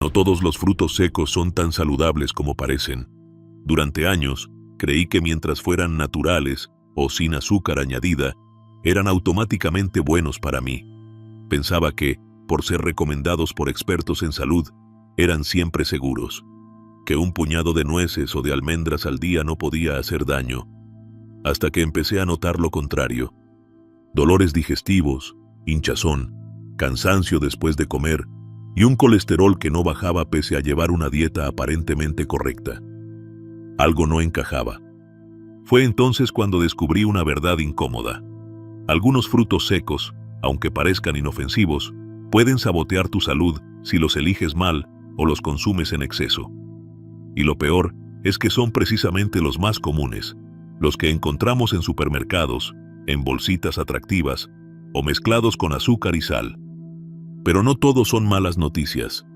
No todos los frutos secos son tan saludables como parecen. Durante años, creí que mientras fueran naturales o sin azúcar añadida, eran automáticamente buenos para mí. Pensaba que, por ser recomendados por expertos en salud, eran siempre seguros. Que un puñado de nueces o de almendras al día no podía hacer daño. Hasta que empecé a notar lo contrario. Dolores digestivos, hinchazón, cansancio después de comer y un colesterol que no bajaba pese a llevar una dieta aparentemente correcta. Algo no encajaba. Fue entonces cuando descubrí una verdad incómoda. Algunos frutos secos, aunque parezcan inofensivos, pueden sabotear tu salud si los eliges mal o los consumes en exceso. Y lo peor es que son precisamente los más comunes, los que encontramos en supermercados, en bolsitas atractivas o mezclados con azúcar y sal. Pero no todos son malas noticias,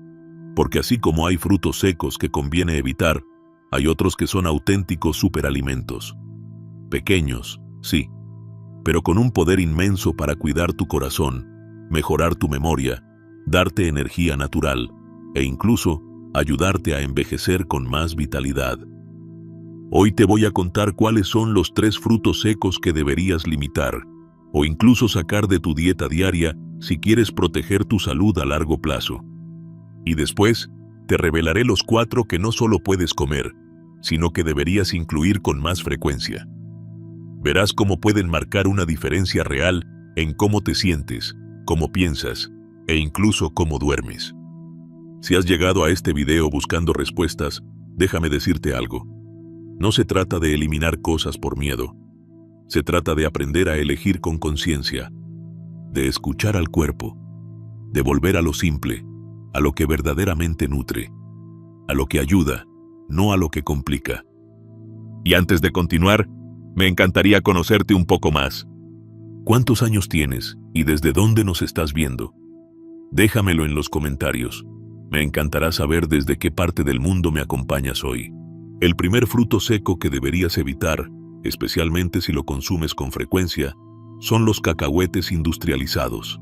porque así como hay frutos secos que conviene evitar, hay otros que son auténticos superalimentos. Pequeños, sí, pero con un poder inmenso para cuidar tu corazón, mejorar tu memoria, darte energía natural e incluso ayudarte a envejecer con más vitalidad. Hoy te voy a contar cuáles son los 3 frutos secos que deberías limitar o incluso sacar de tu dieta diaria si quieres proteger tu salud a largo plazo. Y después, te revelaré los 4 que no solo puedes comer, sino que deberías incluir con más frecuencia. Verás cómo pueden marcar una diferencia real en cómo te sientes, cómo piensas e incluso cómo duermes. Si has llegado a este video buscando respuestas, déjame decirte algo. No se trata de eliminar cosas por miedo. Se trata de aprender a elegir con conciencia, de escuchar al cuerpo, de volver a lo simple, a lo que verdaderamente nutre, a lo que ayuda, no a lo que complica. Y antes de continuar, me encantaría conocerte un poco más. ¿Cuántos años tienes y desde dónde nos estás viendo? Déjamelo en los comentarios. Me encantará saber desde qué parte del mundo me acompañas hoy. El primer fruto seco que deberías evitar, especialmente si lo consumes con frecuencia, son los cacahuetes industrializados.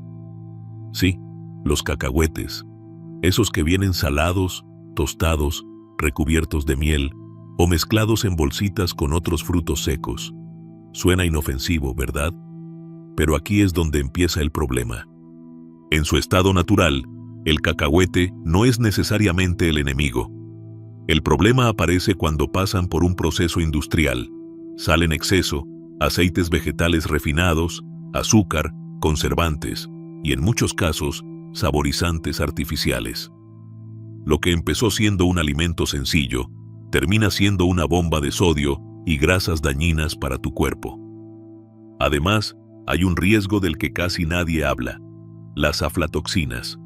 Sí, los cacahuetes. Esos que vienen salados, tostados, recubiertos de miel o mezclados en bolsitas con otros frutos secos. Suena inofensivo, ¿verdad? Pero aquí es donde empieza el problema. En su estado natural, el cacahuete no es necesariamente el enemigo. El problema aparece cuando pasan por un proceso industrial. Sal en exceso, aceites vegetales refinados, azúcar, conservantes y en muchos casos, saborizantes artificiales. Lo que empezó siendo un alimento sencillo, termina siendo una bomba de sodio y grasas dañinas para tu cuerpo. Además, hay un riesgo del que casi nadie habla: las aflatoxinas.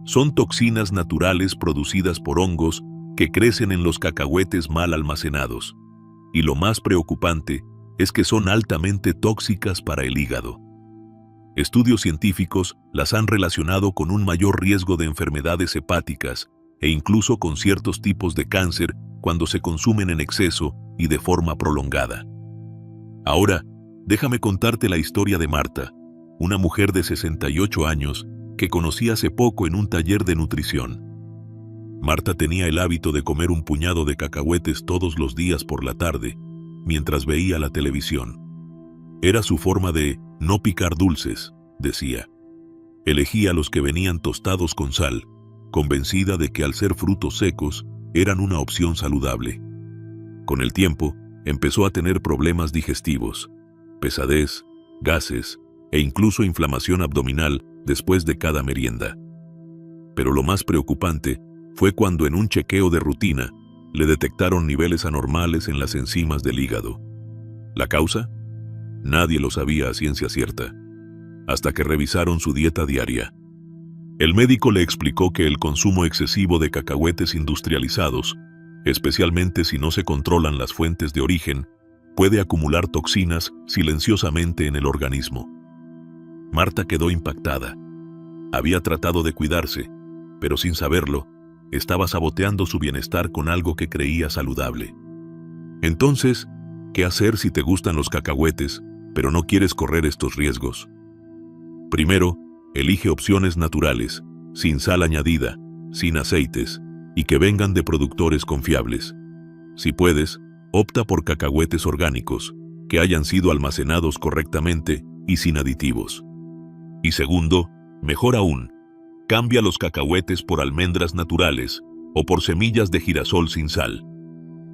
Son toxinas naturales producidas por hongos que crecen en los cacahuetes mal almacenados. Y lo más preocupante es que son altamente tóxicas para el hígado. Estudios científicos las han relacionado con un mayor riesgo de enfermedades hepáticas e incluso con ciertos tipos de cáncer cuando se consumen en exceso y de forma prolongada. Ahora, déjame contarte la historia de Marta, una mujer de 68 años que conocí hace poco en un taller de nutrición. Marta tenía el hábito de comer un puñado de cacahuetes todos los días por la tarde, mientras veía la televisión. Era su forma de no picar dulces, decía. Elegía los que venían tostados con sal, convencida de que al ser frutos secos, eran una opción saludable. Con el tiempo, empezó a tener problemas digestivos, pesadez, gases e incluso inflamación abdominal después de cada merienda. Pero lo más preocupante fue cuando en un chequeo de rutina le detectaron niveles anormales en las enzimas del hígado. ¿La causa? Nadie lo sabía a ciencia cierta, hasta que revisaron su dieta diaria. El médico le explicó que el consumo excesivo de cacahuetes industrializados, especialmente si no se controlan las fuentes de origen, puede acumular toxinas silenciosamente en el organismo. Marta quedó impactada. Había tratado de cuidarse, pero sin saberlo, estaba saboteando su bienestar con algo que creía saludable. Entonces, ¿qué hacer si te gustan los cacahuetes, pero no quieres correr estos riesgos? Primero, elige opciones naturales, sin sal añadida, sin aceites, y que vengan de productores confiables. Si puedes, opta por cacahuetes orgánicos, que hayan sido almacenados correctamente y sin aditivos. Y segundo, mejor aún, cambia los cacahuetes por almendras naturales o por semillas de girasol sin sal.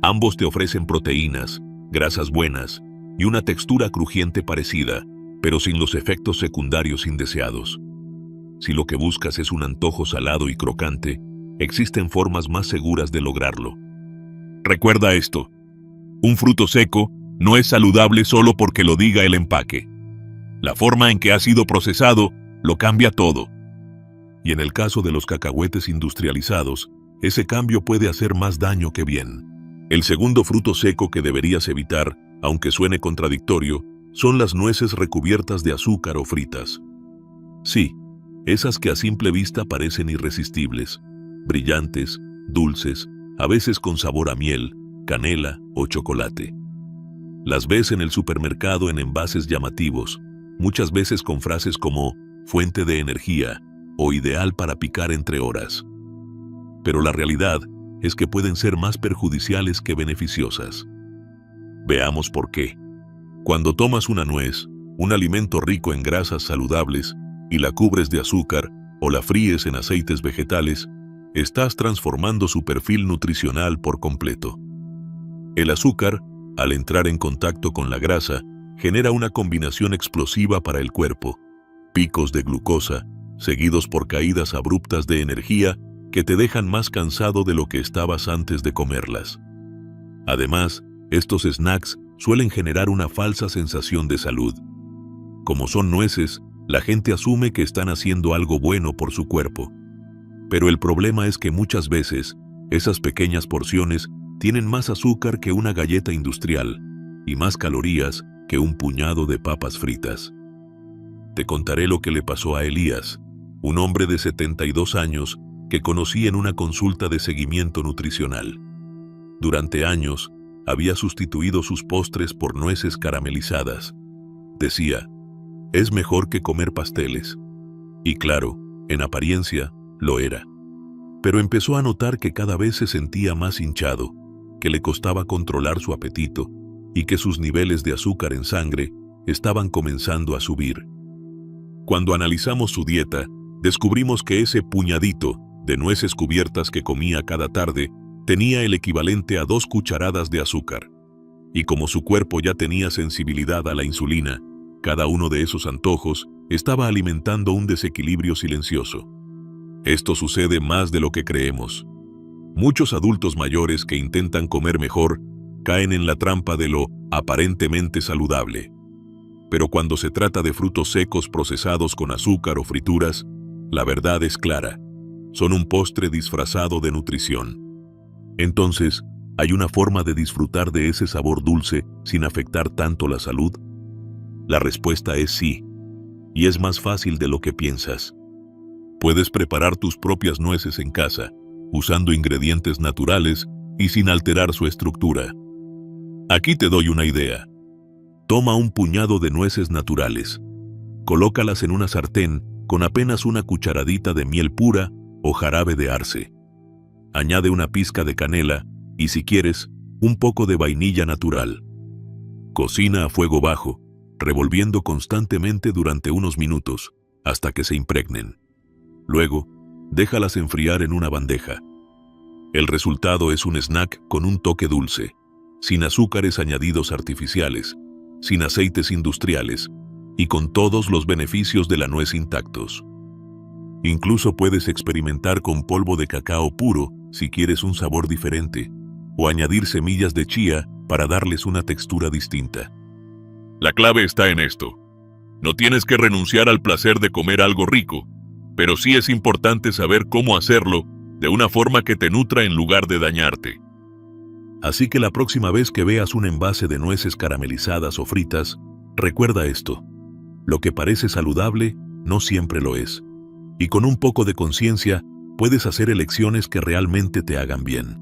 Ambos te ofrecen proteínas, grasas buenas y una textura crujiente parecida, pero sin los efectos secundarios indeseados. Si lo que buscas es un antojo salado y crocante, existen formas más seguras de lograrlo. Recuerda esto: un fruto seco no es saludable solo porque lo diga el empaque. La forma en que ha sido procesado lo cambia todo. Y en el caso de los cacahuetes industrializados, ese cambio puede hacer más daño que bien. El segundo fruto seco que deberías evitar, aunque suene contradictorio, son las nueces recubiertas de azúcar o fritas. Sí, esas que a simple vista parecen irresistibles, brillantes, dulces, a veces con sabor a miel, canela o chocolate. Las ves en el supermercado en envases llamativos, muchas veces con frases como fuente de energía o ideal para picar entre horas. Pero la realidad es que pueden ser más perjudiciales que beneficiosas. Veamos por qué. Cuando tomas una nuez, un alimento rico en grasas saludables, y la cubres de azúcar o la fríes en aceites vegetales, estás transformando su perfil nutricional por completo. El azúcar, al entrar en contacto con la grasa, genera una combinación explosiva para el cuerpo: picos de glucosa, seguidos por caídas abruptas de energía que te dejan más cansado de lo que estabas antes de comerlas. Además, estos snacks suelen generar una falsa sensación de salud. Como son nueces, la gente asume que están haciendo algo bueno por su cuerpo. Pero el problema es que muchas veces, esas pequeñas porciones tienen más azúcar que una galleta industrial y más calorías que un puñado de papas fritas. Te contaré lo que le pasó a Elías, un hombre de 72 años que conocí en una consulta de seguimiento nutricional. Durante años, había sustituido sus postres por nueces caramelizadas. Decía: es mejor que comer pasteles. Y claro, en apariencia, lo era. Pero empezó a notar que cada vez se sentía más hinchado, que le costaba controlar su apetito y que sus niveles de azúcar en sangre estaban comenzando a subir. Cuando analizamos su dieta, descubrimos que ese puñadito de nueces cubiertas que comía cada tarde tenía el equivalente a 2 cucharadas de azúcar. Y como su cuerpo ya tenía sensibilidad a la insulina, cada uno de esos antojos estaba alimentando un desequilibrio silencioso. Esto sucede más de lo que creemos. Muchos adultos mayores que intentan comer mejor caen en la trampa de lo aparentemente saludable. Pero cuando se trata de frutos secos procesados con azúcar o frituras, la verdad es clara: son un postre disfrazado de nutrición. Entonces, ¿hay una forma de disfrutar de ese sabor dulce sin afectar tanto la salud? La respuesta es sí, y es más fácil de lo que piensas. Puedes preparar tus propias nueces en casa, usando ingredientes naturales y sin alterar su estructura. Aquí te doy una idea. Toma un puñado de nueces naturales. Colócalas en una sartén con apenas una cucharadita de miel pura o jarabe de arce. Añade una pizca de canela y, si quieres, un poco de vainilla natural. Cocina a fuego bajo, revolviendo constantemente durante unos minutos, hasta que se impregnen. Luego, déjalas enfriar en una bandeja. El resultado es un snack con un toque dulce, sin azúcares añadidos artificiales, sin aceites industriales y con todos los beneficios de la nuez intactos. Incluso puedes experimentar con polvo de cacao puro si quieres un sabor diferente, o añadir semillas de chía para darles una textura distinta. La clave está en esto. No tienes que renunciar al placer de comer algo rico, pero sí es importante saber cómo hacerlo de una forma que te nutra en lugar de dañarte. Así que la próxima vez que veas un envase de nueces caramelizadas o fritas, recuerda esto: lo que parece saludable no siempre lo es. Y con un poco de conciencia, puedes hacer elecciones que realmente te hagan bien.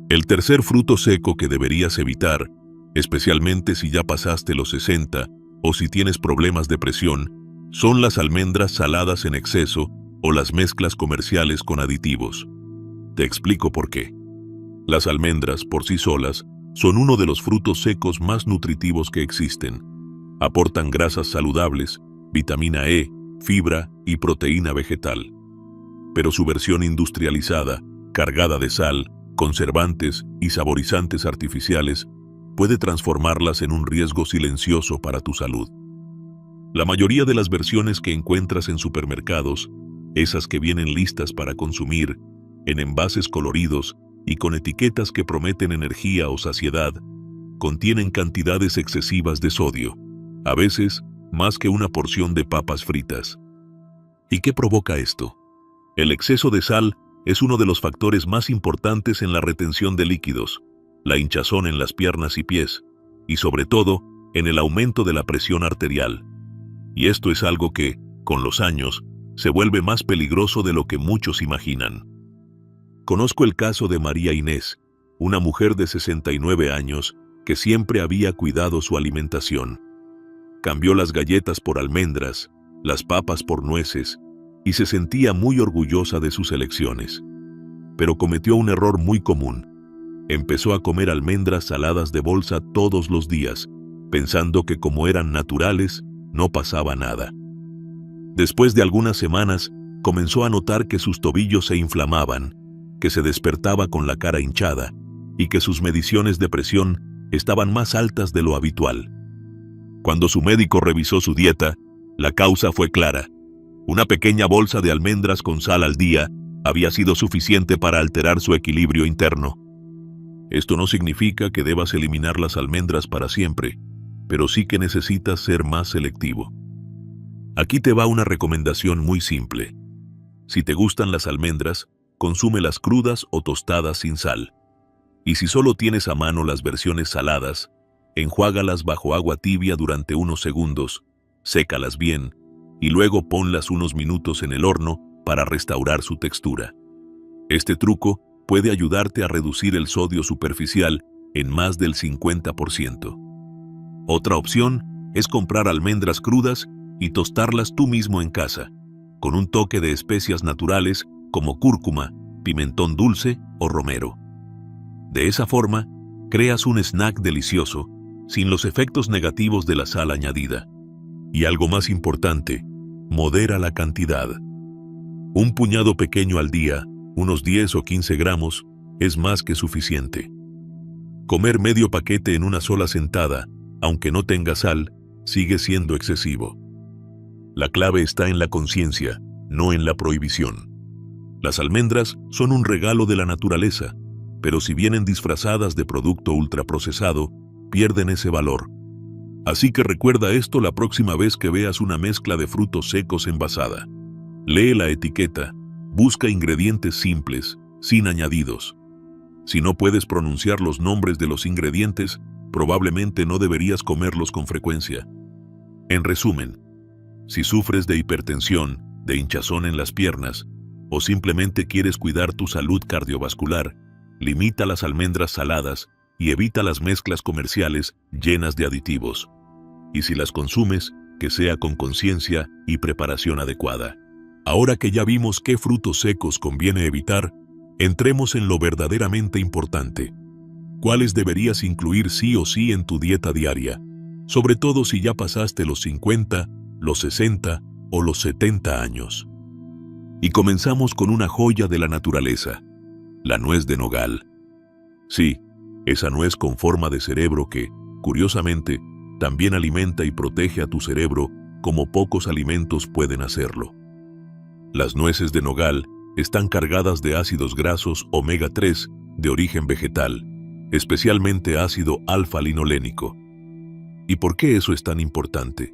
El tercer fruto seco que deberías evitar, especialmente si ya pasaste los 60 o si tienes problemas de presión, son las almendras saladas en exceso o las mezclas comerciales con aditivos. Te explico por qué. Las almendras, por sí solas, son uno de los frutos secos más nutritivos que existen. Aportan grasas saludables, vitamina E, fibra y proteína vegetal. Pero su versión industrializada, cargada de sal, conservantes y saborizantes artificiales, puede transformarlas en un riesgo silencioso para tu salud. La mayoría de las versiones que encuentras en supermercados, esas que vienen listas para consumir, en envases coloridos y con etiquetas que prometen energía o saciedad, contienen cantidades excesivas de sodio, a veces más que una porción de papas fritas. ¿Y qué provoca esto? El exceso de sal es uno de los factores más importantes en la retención de líquidos, la hinchazón en las piernas y pies, y sobre todo, en el aumento de la presión arterial. Y esto es algo que, con los años, se vuelve más peligroso de lo que muchos imaginan. Conozco el caso de María Inés, una mujer de 69 años que siempre había cuidado su alimentación. Cambió las galletas por almendras, las papas por nueces, y se sentía muy orgullosa de sus elecciones. Pero cometió un error muy común. Empezó a comer almendras saladas de bolsa todos los días, pensando que como eran naturales, no pasaba nada. Después de algunas semanas, comenzó a notar que sus tobillos se inflamaban, que se despertaba con la cara hinchada y que sus mediciones de presión estaban más altas de lo habitual. Cuando su médico revisó su dieta, la causa fue clara. Una pequeña bolsa de almendras con sal al día había sido suficiente para alterar su equilibrio interno. Esto no significa que debas eliminar las almendras para siempre, pero sí que necesitas ser más selectivo. Aquí te va una recomendación muy simple. Si te gustan las almendras, consúmelas crudas o tostadas sin sal. Y si solo tienes a mano las versiones saladas, enjuágalas bajo agua tibia durante unos segundos, sécalas bien, y luego ponlas unos minutos en el horno para restaurar su textura. Este truco puede ayudarte a reducir el sodio superficial en más del 50%. Otra opción es comprar almendras crudas y tostarlas tú mismo en casa, con un toque de especias naturales como cúrcuma, pimentón dulce o romero. De esa forma, creas un snack delicioso, sin los efectos negativos de la sal añadida. Y algo más importante, modera la cantidad. Un puñado pequeño al día, unos 10 o 15 gramos, es más que suficiente. Comer medio paquete en una sola sentada, aunque no tenga sal, sigue siendo excesivo. La clave está en la conciencia, no en la prohibición. Las almendras son un regalo de la naturaleza, pero si vienen disfrazadas de producto ultraprocesado, pierden ese valor. Así que recuerda esto la próxima vez que veas una mezcla de frutos secos envasada. Lee la etiqueta, busca ingredientes simples, sin añadidos. Si no puedes pronunciar los nombres de los ingredientes, probablemente no deberías comerlos con frecuencia. En resumen, si sufres de hipertensión, de hinchazón en las piernas, o simplemente quieres cuidar tu salud cardiovascular, limita las almendras saladas y evita las mezclas comerciales llenas de aditivos. Y si las consumes, que sea con conciencia y preparación adecuada. Ahora que ya vimos qué frutos secos conviene evitar, entremos en lo verdaderamente importante. ¿Cuáles deberías incluir sí o sí en tu dieta diaria? Sobre todo si ya pasaste los 50, los 60 o los 70 años. Y comenzamos con una joya de la naturaleza, la nuez de nogal. Sí, esa nuez con forma de cerebro que, curiosamente, también alimenta y protege a tu cerebro como pocos alimentos pueden hacerlo. Las nueces de nogal están cargadas de ácidos grasos omega 3 de origen vegetal, especialmente ácido alfa-linolénico. ¿Y por qué eso es tan importante?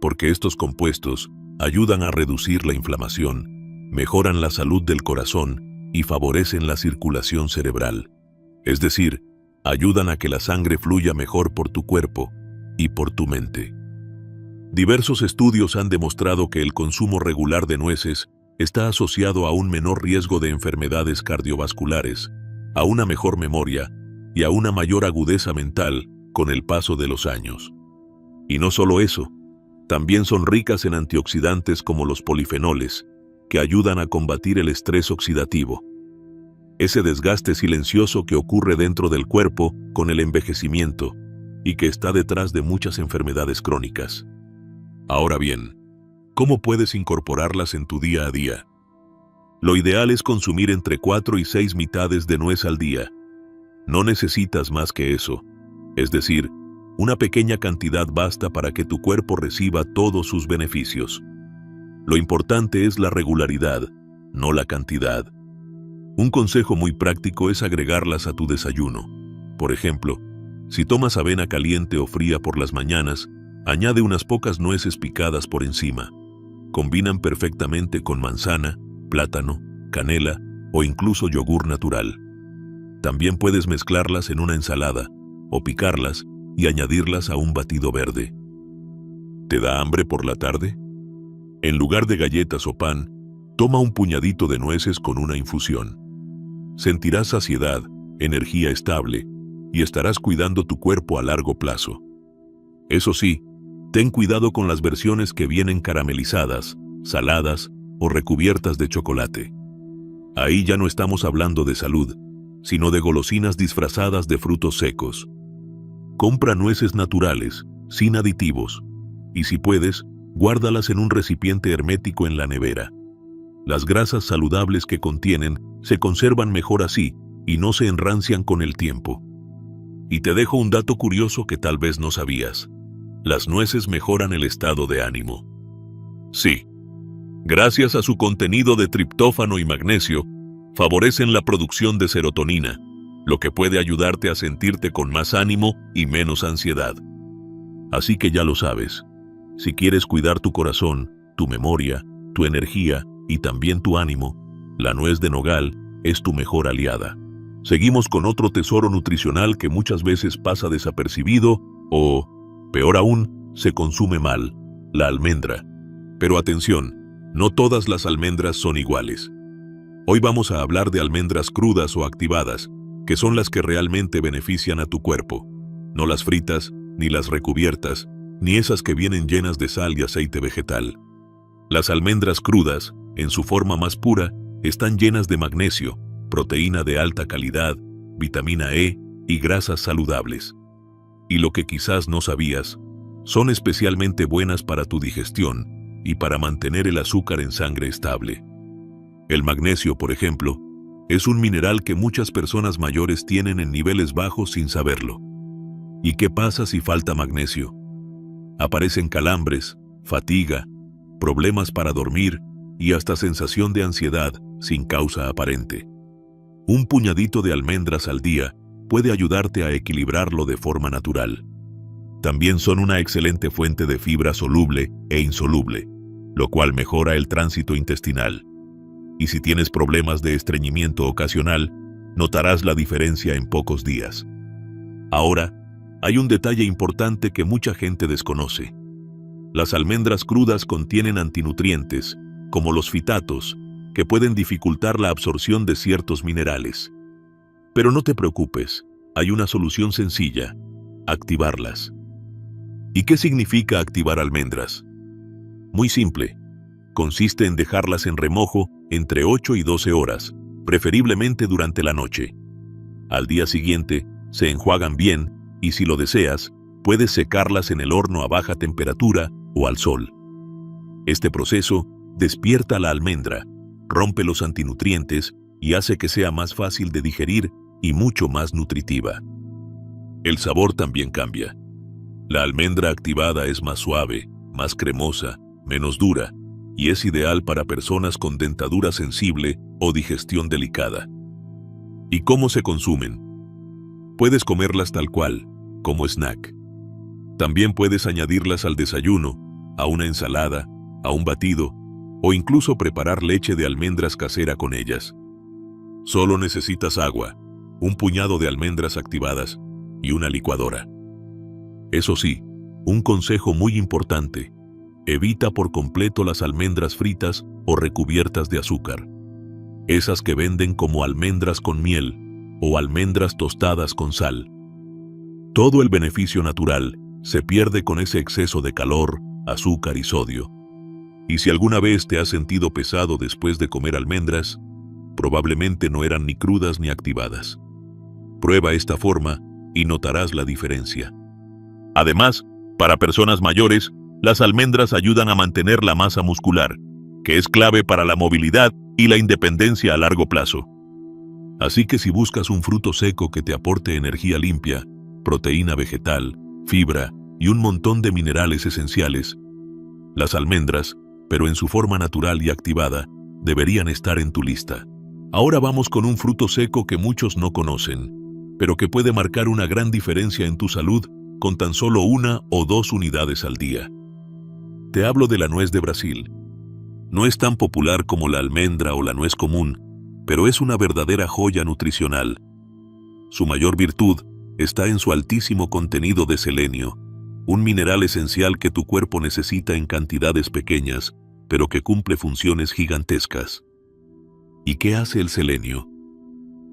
Porque estos compuestos ayudan a reducir la inflamación, mejoran la salud del corazón y favorecen la circulación cerebral. Es decir, ayudan a que la sangre fluya mejor por tu cuerpo y por tu mente. Diversos estudios han demostrado que el consumo regular de nueces está asociado a un menor riesgo de enfermedades cardiovasculares, a una mejor memoria y a una mayor agudeza mental con el paso de los años. Y no solo eso, también son ricas en antioxidantes como los polifenoles, que ayudan a combatir el estrés oxidativo. ese desgaste silencioso que ocurre dentro del cuerpo con el envejecimiento y que está detrás de muchas enfermedades crónicas. Ahora bien, ¿cómo puedes incorporarlas en tu día a día? Lo ideal es consumir entre 4 y 6 mitades de nuez al día. No necesitas más que eso, es decir, una pequeña cantidad basta para que tu cuerpo reciba todos sus beneficios. Lo importante es la regularidad, no la cantidad. Un consejo muy práctico es agregarlas a tu desayuno. Por ejemplo, si tomas avena caliente o fría por las mañanas, añade unas pocas nueces picadas por encima. Combinan perfectamente con manzana, plátano, canela o incluso yogur natural. También puedes mezclarlas en una ensalada o picarlas y añadirlas a un batido verde. ¿Te da hambre por la tarde? En lugar de galletas o pan, toma un puñadito de nueces con una infusión. Sentirás saciedad, energía estable y estarás cuidando tu cuerpo a largo plazo. Eso sí, ten cuidado con las versiones que vienen caramelizadas, saladas o recubiertas de chocolate. Ahí ya no estamos hablando de salud, sino de golosinas disfrazadas de frutos secos. Compra nueces naturales, sin aditivos, y si puedes, guárdalas en un recipiente hermético en la nevera. Las grasas saludables que contienen se conservan mejor así y no se enrancian con el tiempo. Y te dejo un dato curioso que tal vez no sabías. Las nueces mejoran el estado de ánimo. Sí, gracias a su contenido de triptófano y magnesio, favorecen la producción de serotonina, lo que puede ayudarte a sentirte con más ánimo y menos ansiedad. Así que ya lo sabes, si quieres cuidar tu corazón, tu memoria, tu energía y también tu ánimo, la nuez de nogal es tu mejor aliada. Seguimos con otro tesoro nutricional que muchas veces pasa desapercibido o, peor aún, se consume mal, la almendra. Pero atención, no todas las almendras son iguales. Hoy vamos a hablar de almendras crudas o activadas, que son las que realmente benefician a tu cuerpo. No las fritas, ni las recubiertas, ni esas que vienen llenas de sal y aceite vegetal. Las almendras crudas, en su forma más pura, están llenas de magnesio, proteína de alta calidad, vitamina E y grasas saludables. Y lo que quizás no sabías, son especialmente buenas para tu digestión y para mantener el azúcar en sangre estable. El magnesio, por ejemplo, es un mineral que muchas personas mayores tienen en niveles bajos sin saberlo. ¿Y qué pasa si falta magnesio? Aparecen calambres, fatiga, problemas para dormir y hasta sensación de ansiedad sin causa aparente. Un puñadito de almendras al día puede ayudarte a equilibrarlo de forma natural. También son una excelente fuente de fibra soluble e insoluble, lo cual mejora el tránsito intestinal. Y si tienes problemas de estreñimiento ocasional, notarás la diferencia en pocos días. Ahora, hay un detalle importante que mucha gente desconoce. Las almendras crudas contienen antinutrientes, como los fitatos, que pueden dificultar la absorción de ciertos minerales. Pero no te preocupes, hay una solución sencilla: activarlas. ¿Y qué significa activar almendras? Muy simple. Consiste en dejarlas en remojo entre 8 y 12 horas, preferiblemente durante la noche. Al día siguiente, se enjuagan bien y si lo deseas, puedes secarlas en el horno a baja temperatura o al sol. Este proceso despierta la almendra, rompe los antinutrientes y hace que sea más fácil de digerir y mucho más nutritiva. El sabor también cambia. La almendra activada es más suave, más cremosa, menos dura, y es ideal para personas con dentadura sensible o digestión delicada. ¿Y cómo se consumen? Puedes comerlas tal cual, como snack. También puedes añadirlas al desayuno, a una ensalada, a un batido, o incluso preparar leche de almendras casera con ellas. Solo necesitas agua, un puñado de almendras activadas y una licuadora. Eso sí, un consejo muy importante: evita por completo las almendras fritas o recubiertas de azúcar. Esas que venden como almendras con miel o almendras tostadas con sal. Todo el beneficio natural se pierde con ese exceso de calor, azúcar y sodio. Y si alguna vez te has sentido pesado después de comer almendras, Probablemente no eran ni crudas ni activadas. Prueba esta forma y notarás la diferencia. Además, para personas mayores, las almendras ayudan a mantener la masa muscular, que es clave para la movilidad y la independencia a largo plazo. Así que si buscas un fruto seco que te aporte energía limpia, proteína vegetal, fibra y un montón de minerales esenciales, las almendras, pero en su forma natural y activada, deberían estar en tu lista. Ahora vamos con un fruto seco que muchos no conocen, pero que puede marcar una gran diferencia en tu salud con tan solo 1 o 2 unidades al día. Te hablo de la nuez de Brasil. No es tan popular como la almendra o la nuez común, pero es una verdadera joya nutricional. Su mayor virtud está en su altísimo contenido de selenio, un mineral esencial que tu cuerpo necesita en cantidades pequeñas, pero que cumple funciones gigantescas. ¿Y qué hace el selenio?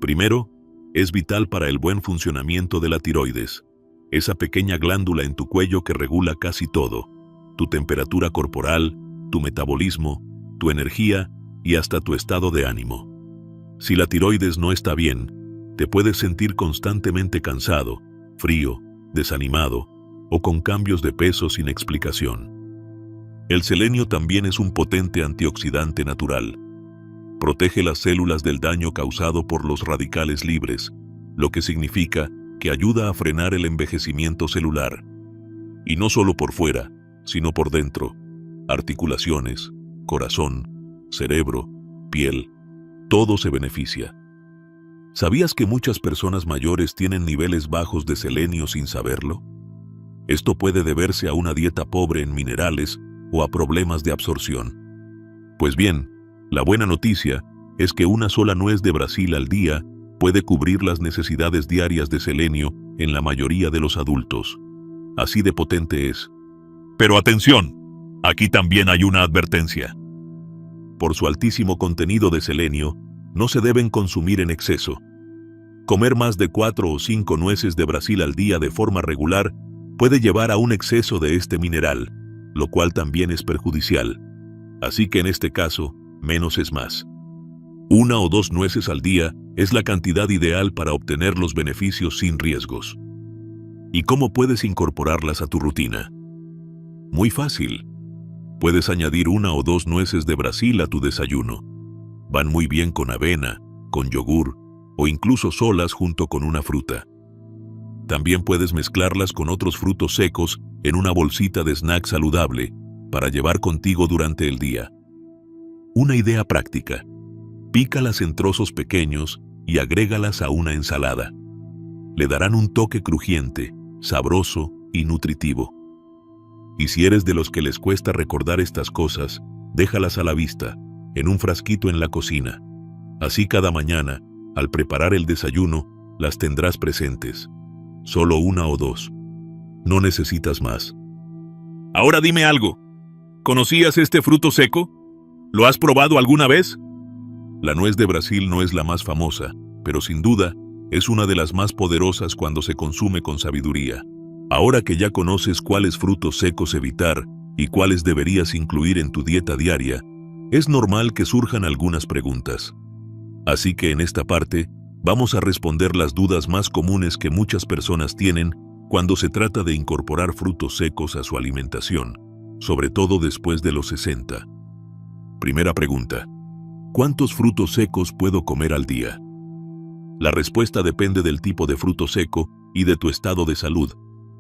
Primero, es vital para el buen funcionamiento de la tiroides, esa pequeña glándula en tu cuello que regula casi todo: tu temperatura corporal, tu metabolismo, tu energía y hasta tu estado de ánimo. Si la tiroides no está bien, te puedes sentir constantemente cansado, frío, desanimado o con cambios de peso sin explicación. El selenio también es un potente antioxidante natural. Protege las células del daño causado por los radicales libres, lo que significa que ayuda a frenar el envejecimiento celular. Y no solo por fuera, sino por dentro: articulaciones, corazón, cerebro, piel, todo se beneficia. ¿Sabías que muchas personas mayores tienen niveles bajos de selenio sin saberlo? Esto puede deberse a una dieta pobre en minerales o a problemas de absorción. Pues bien, la buena noticia es que una sola nuez de Brasil al día puede cubrir las necesidades diarias de selenio en la mayoría de los adultos. Así de potente es. Pero atención, aquí también hay una advertencia. Por su altísimo contenido de selenio, no se deben consumir en exceso. Comer más de 4 o 5 nueces de Brasil al día de forma regular puede llevar a un exceso de este mineral, lo cual también es perjudicial. Así que en este caso, menos es más. 1 o 2 nueces al día es la cantidad ideal para obtener los beneficios sin riesgos. ¿Y cómo puedes incorporarlas a tu rutina? Muy fácil. Puedes añadir 1 o 2 nueces de Brasil a tu desayuno. Van muy bien con avena, con yogur o incluso solas junto con una fruta. También puedes mezclarlas con otros frutos secos en una bolsita de snack saludable para llevar contigo durante el día. Una idea práctica: pícalas en trozos pequeños y agrégalas a una ensalada. Le darán un toque crujiente, sabroso y nutritivo. Y si eres de los que les cuesta recordar estas cosas, déjalas a la vista, en un frasquito en la cocina. Así cada mañana, al preparar el desayuno, las tendrás presentes. Solo 1 o 2. No necesitas más. Ahora dime algo. ¿Conocías este fruto seco? ¿Lo has probado alguna vez? La nuez de Brasil no es la más famosa, pero sin duda es una de las más poderosas cuando se consume con sabiduría. Ahora que ya conoces cuáles frutos secos evitar y cuáles deberías incluir en tu dieta diaria, es normal que surjan algunas preguntas. Así que en esta parte, vamos a responder las dudas más comunes que muchas personas tienen cuando se trata de incorporar frutos secos a su alimentación, sobre todo después de los 60. Primera pregunta: ¿cuántos frutos secos puedo comer al día? La respuesta depende del tipo de fruto seco y de tu estado de salud,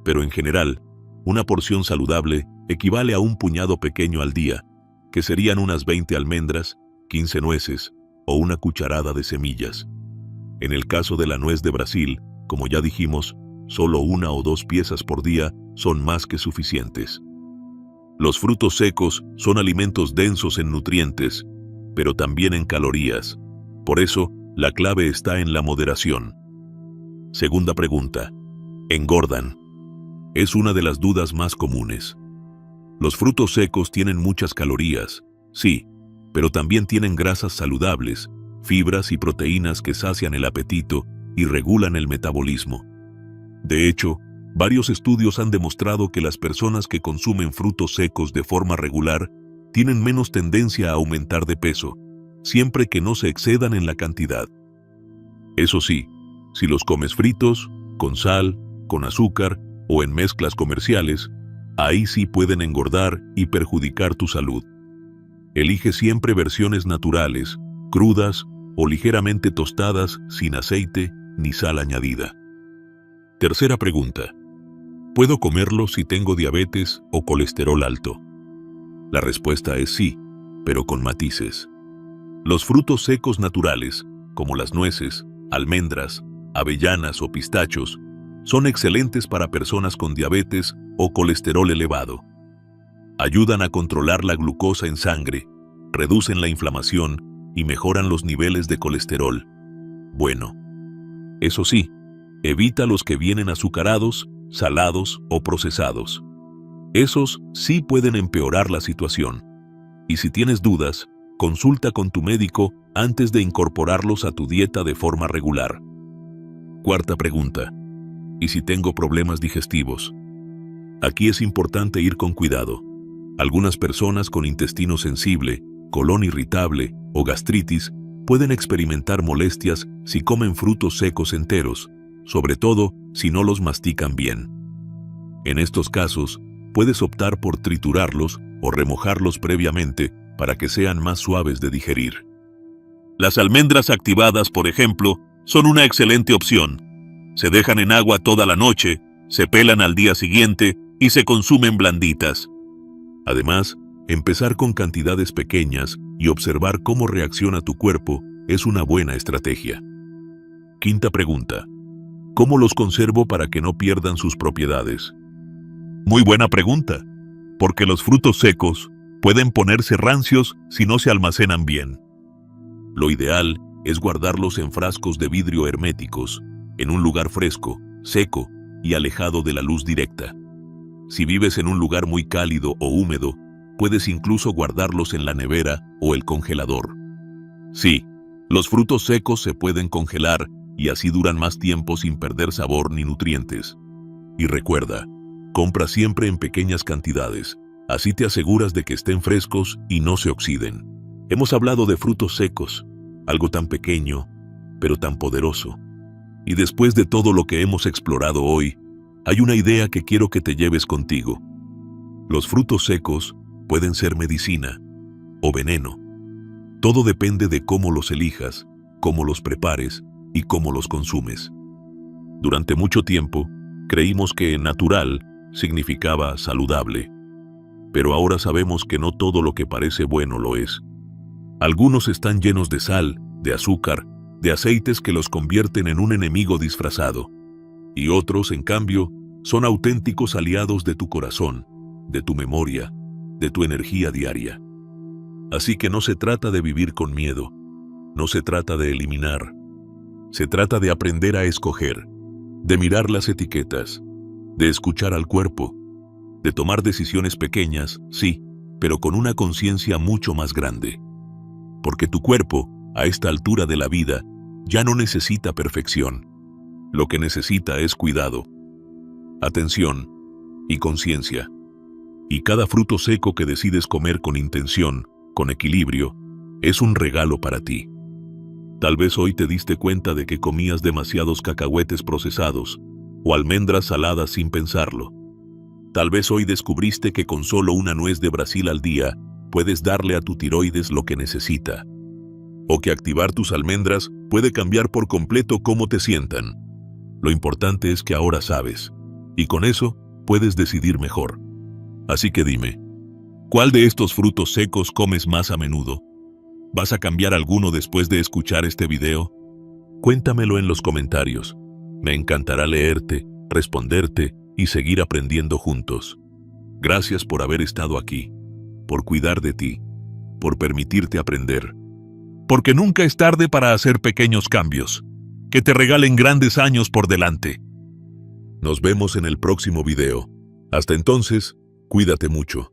pero en general, una porción saludable equivale a un puñado pequeño al día, que serían unas 20 almendras, 15 nueces o una cucharada de semillas. En el caso de la nuez de Brasil, como ya dijimos, solo 1 o 2 piezas por día son más que suficientes. Los frutos secos son alimentos densos en nutrientes, pero también en calorías. Por eso, la clave está en la moderación. Segunda pregunta: ¿engordan? Es una de las dudas más comunes. Los frutos secos tienen muchas calorías, sí, pero también tienen grasas saludables, fibras y proteínas que sacian el apetito y regulan el metabolismo. De hecho, varios estudios han demostrado que las personas que consumen frutos secos de forma regular tienen menos tendencia a aumentar de peso, siempre que no se excedan en la cantidad. Eso sí, si los comes fritos, con sal, con azúcar o en mezclas comerciales, ahí sí pueden engordar y perjudicar tu salud. Elige siempre versiones naturales, crudas o ligeramente tostadas sin aceite ni sal añadida. Tercera pregunta. ¿Puedo comerlo si tengo diabetes o colesterol alto? La respuesta es sí, pero con matices. Los frutos secos naturales, como las nueces, almendras, avellanas o pistachos, son excelentes para personas con diabetes o colesterol elevado. Ayudan a controlar la glucosa en sangre, reducen la inflamación y mejoran los niveles de colesterol. Bueno, eso sí, evita los que vienen azucarados, salados o procesados. Esos sí pueden empeorar la situación. Y si tienes dudas, consulta con tu médico antes de incorporarlos a tu dieta de forma regular. Cuarta pregunta. ¿Y si tengo problemas digestivos? Aquí es importante ir con cuidado. Algunas personas con intestino sensible, colon irritable o gastritis pueden experimentar molestias si comen frutos secos enteros, sobre todo si no los mastican bien. En estos casos, puedes optar por triturarlos o remojarlos previamente para que sean más suaves de digerir. Las almendras activadas, por ejemplo, son una excelente opción. Se dejan en agua toda la noche, se pelan al día siguiente y se consumen blanditas. Además, empezar con cantidades pequeñas y observar cómo reacciona tu cuerpo es una buena estrategia. Quinta pregunta. ¿Cómo los conservo para que no pierdan sus propiedades? Muy buena pregunta, porque los frutos secos pueden ponerse rancios si no se almacenan bien. Lo ideal es guardarlos en frascos de vidrio herméticos, en un lugar fresco, seco y alejado de la luz directa. Si vives en un lugar muy cálido o húmedo, puedes incluso guardarlos en la nevera o el congelador. Sí, los frutos secos se pueden congelar y así duran más tiempo sin perder sabor ni nutrientes. Y recuerda, compra siempre en pequeñas cantidades, así te aseguras de que estén frescos y no se oxiden. Hemos hablado de frutos secos, algo tan pequeño, pero tan poderoso. Y después de todo lo que hemos explorado hoy, hay una idea que quiero que te lleves contigo. Los frutos secos pueden ser medicina o veneno. Todo depende de cómo los elijas, cómo los prepares y cómo los consumes. Durante mucho tiempo, creímos que natural significaba saludable. Pero ahora sabemos que no todo lo que parece bueno lo es. Algunos están llenos de sal, de azúcar, de aceites que los convierten en un enemigo disfrazado. Y otros, en cambio, son auténticos aliados de tu corazón, de tu memoria, de tu energía diaria. Así que no se trata de vivir con miedo, no se trata de eliminar. Se trata de aprender a escoger, de mirar las etiquetas, de escuchar al cuerpo, de tomar decisiones pequeñas, sí, pero con una conciencia mucho más grande. Porque tu cuerpo, a esta altura de la vida, ya no necesita perfección. Lo que necesita es cuidado, atención y conciencia. Y cada fruto seco que decides comer con intención, con equilibrio, es un regalo para ti. Tal vez hoy te diste cuenta de que comías demasiados cacahuetes procesados o almendras saladas sin pensarlo. Tal vez hoy descubriste que con solo una nuez de Brasil al día puedes darle a tu tiroides lo que necesita. O que activar tus almendras puede cambiar por completo cómo te sientan. Lo importante es que ahora sabes, y con eso puedes decidir mejor. Así que dime, ¿cuál de estos frutos secos comes más a menudo? ¿Vas a cambiar alguno después de escuchar este video? Cuéntamelo en los comentarios. Me encantará leerte, responderte y seguir aprendiendo juntos. Gracias por haber estado aquí, por cuidar de ti, por permitirte aprender. Porque nunca es tarde para hacer pequeños cambios, que te regalen grandes años por delante. Nos vemos en el próximo video. Hasta entonces, cuídate mucho.